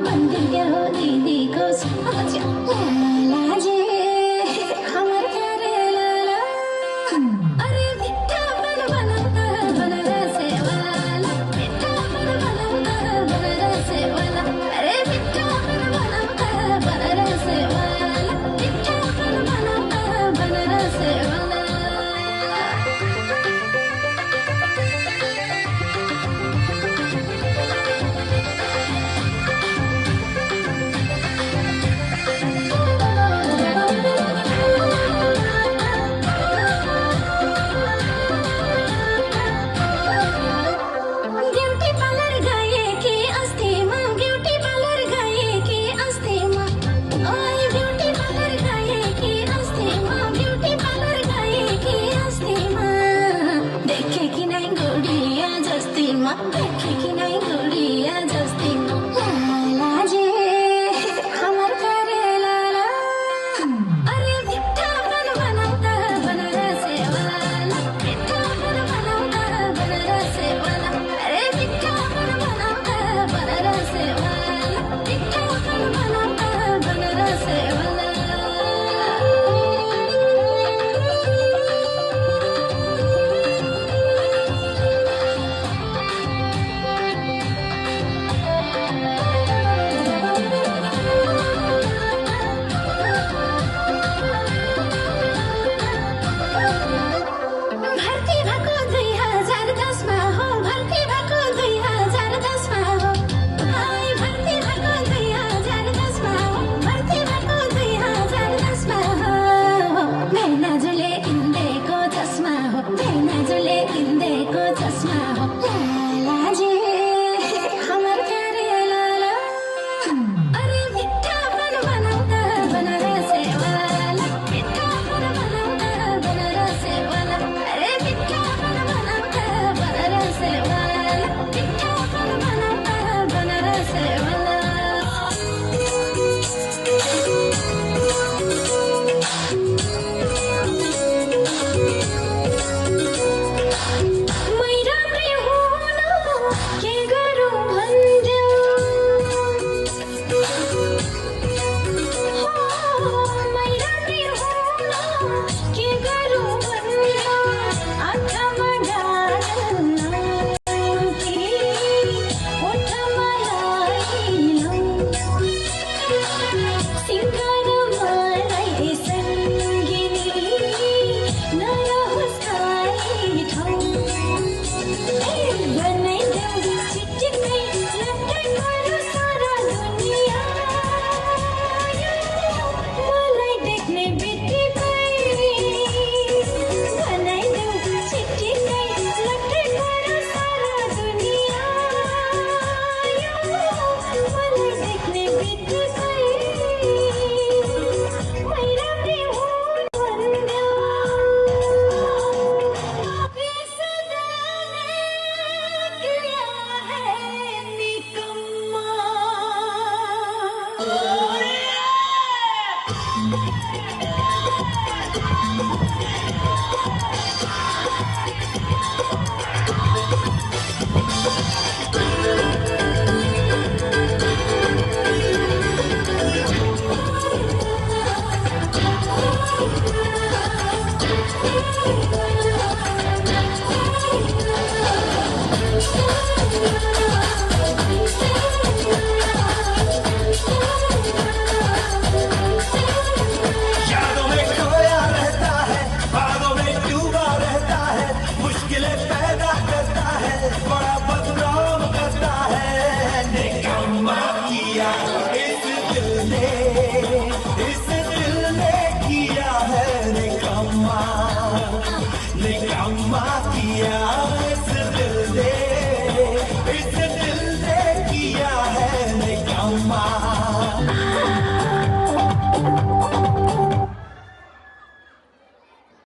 मंदिर के हो दीदी को लाला जी हमर करे लाला अरे मिठा बन बनता बनारसे वाला मिठा बन बनता बनारसे वाला अरे मिठा बन बनता बनारसे वाला मिठा बन बनता बनारसे वाला ब्यूटी पार्लर गए कि अस्ति मां ब्यूटी पार्लर गए कि अस्ति मां ओए ब्यूटी पार्लर गए कि अस्ति मां ब्यूटी पार्लर गए कि अस्ति मां देखे कि नहीं गुड़िया जस्ती मां देखे कि नहीं गुड़िया जस्ती मां लाला जी हमर करे लाला अरे मिठा बन बनता बनारसे वाला मिठा बन बनता बनारसे वाला अरे मिठा बन बनता बनारसे वाला मिठा बन बनता बनारसे वाला भर्ती भएको 2010 मा हो भर्ती भएको 2010 मा हो आई भर्ती भएको 2010 मा हो भर्ती भएको 2010 मा हो मैनाजुले किन्देको चस्मा हो मैनाजुले किन्देको चस्मा हो लाला जी हमर करे लाला अरे मिठा बन बनता बनारसे वाला मिठा बन बनता बनारसे वाला अरे मिठा बन बनता बनारसे वाला मिठा बन बनता बनारसे वाला मै राम्रै हुन के गरौँ भन्देऊ मै राम्रै हुन के गरौँ भन्देऊ आँखामा गाजल कि ओठमा लाइलौ सिङ्गारमालाई सङ्गिनी नरहोस् खाली ठाउँ बनाइदेऊ चिटिक्कै लट्टै गरौँ सारा दुनिया मलाई देख्ने बित्तिकै बनाइदेऊ चिटिक्कै लट्टै गरौँ सारा दुनिया मलाई देख्ने बित्तिकै मै राम्रै हुँ भन्देऊ इस दिल ने किया है निकम्मा यादों में खोया रहता है बादों में डूबा रहता है मुश्किलें पैदा करता है बड़ा बदनाम करता है निकम्मा किया इस दिल ने किया है निकम्मा निकम्मा किया इस दिल ने किया है निकम्मा